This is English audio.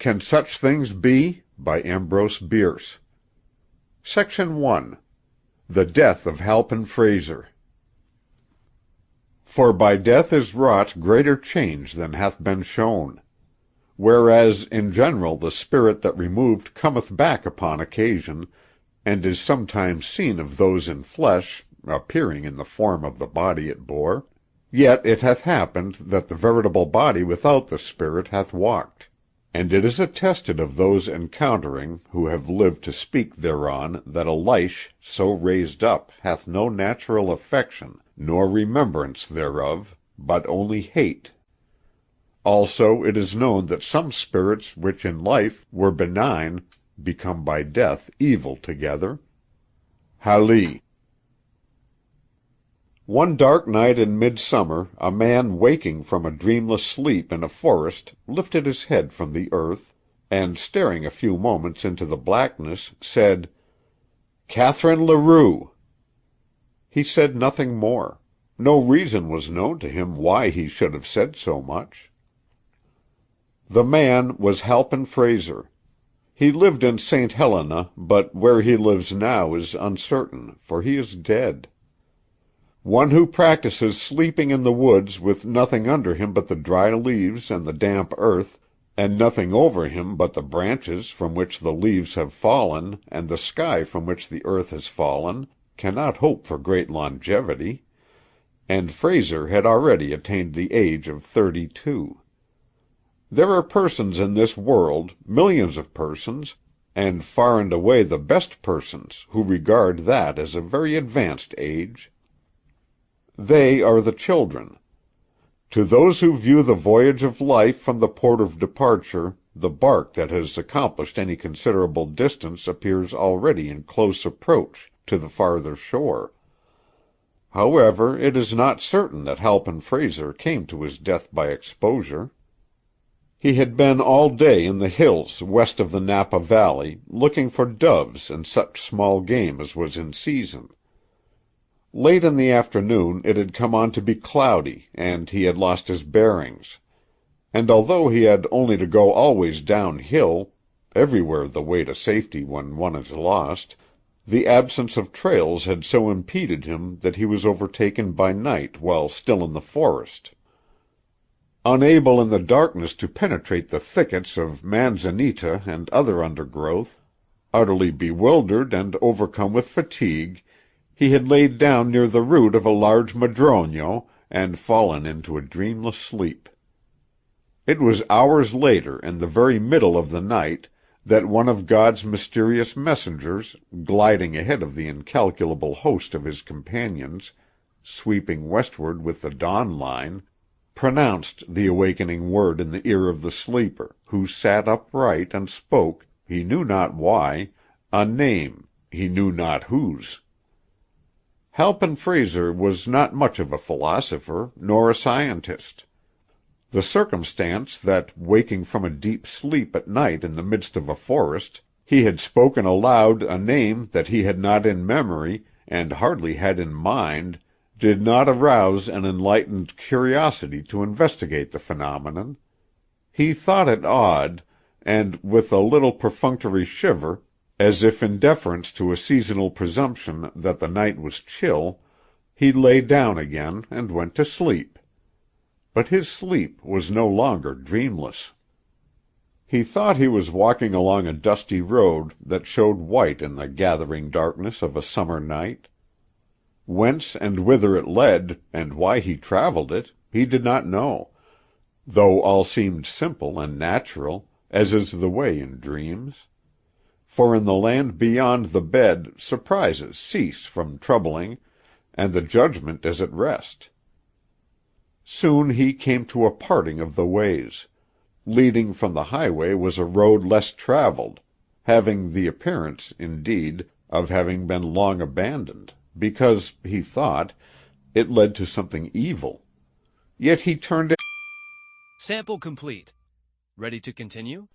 Can Such Things Be? By Ambrose Bierce. Section 1. The Death of Halpin Frayser. For by death is wrought greater change than hath been shown. Whereas in general the spirit that removed cometh back upon occasion, and is sometimes seen of those in flesh, appearing in the form of the body it bore, yet it hath happened that the veritable body without the spirit hath walked. And it is attested of those encountering, who have lived to speak thereon, that a liche so raised up hath no natural affection, nor remembrance thereof, but only hate. Also it is known that some spirits which in life were benign become by death evil together. Halli. One dark night in midsummer a man waking from a dreamless sleep in a forest lifted his head from the earth, and staring a few moments into the blackness, said, "Catherine Larue." He said nothing more. No reason was known to him why he should have said so much. The man was Halpin Frayser. He lived in St. Helena, but where he lives now is uncertain, for he is dead. One who practices sleeping in the woods with nothing under him but the dry leaves and the damp earth, and nothing over him but the branches from which the leaves have fallen and the sky from which the earth has fallen, cannot hope for great longevity, and Frayser had already attained the age of 32. There are persons in this world, millions of persons, and far and away the best persons, who regard that as a very advanced age. They are the children. To those who view the voyage of life from the port of departure, the bark that has accomplished any considerable distance appears already in close approach to the farther shore. However, it is not certain that Halpin Frayser came to his death by exposure. He had been all day in the hills west of the Napa Valley, looking for doves and such small game as was in season. Late in the afternoon it had come on to be cloudy, and he had lost his bearings. And although he had only to go always downhill, everywhere the way to safety when one is lost, the absence of trails had so impeded him that he was overtaken by night while still in the forest. Unable in the darkness to penetrate the thickets of manzanita and other undergrowth, utterly bewildered and overcome with fatigue, he had laid down near the root of a large madroño and fallen into a dreamless sleep. It was hours later, in the very middle of the night, that one of God's mysterious messengers, gliding ahead of the incalculable host of his companions, sweeping westward with the dawn line, pronounced the awakening word in the ear of the sleeper, who sat upright and spoke, he knew not why, a name, he knew not whose. Halpin Frayser was not much of a philosopher, nor a scientist. The circumstance that, waking from a deep sleep at night in the midst of a forest, he had spoken aloud a name that he had not in memory, and hardly had in mind, did not arouse an enlightened curiosity to investigate the phenomenon. He thought it odd, and with a little perfunctory shiver, as if in deference to a seasonal presumption that the night was chill, he lay down again and went to sleep. But his sleep was no longer dreamless. He thought he was walking along a dusty road that showed white in the gathering darkness of a summer night. Whence and whither it led, and why he traveled it, he did not know, though all seemed simple and natural, as is the way in dreams. For in the land beyond the bed surprises cease from troubling, and the judgment is at rest. Soon he came to a parting of the ways. Leading from the highway was a road less traveled, having the appearance, indeed, of having been long abandoned, because, he thought, it led to something evil. Yet he turned. Sample complete. Ready to continue?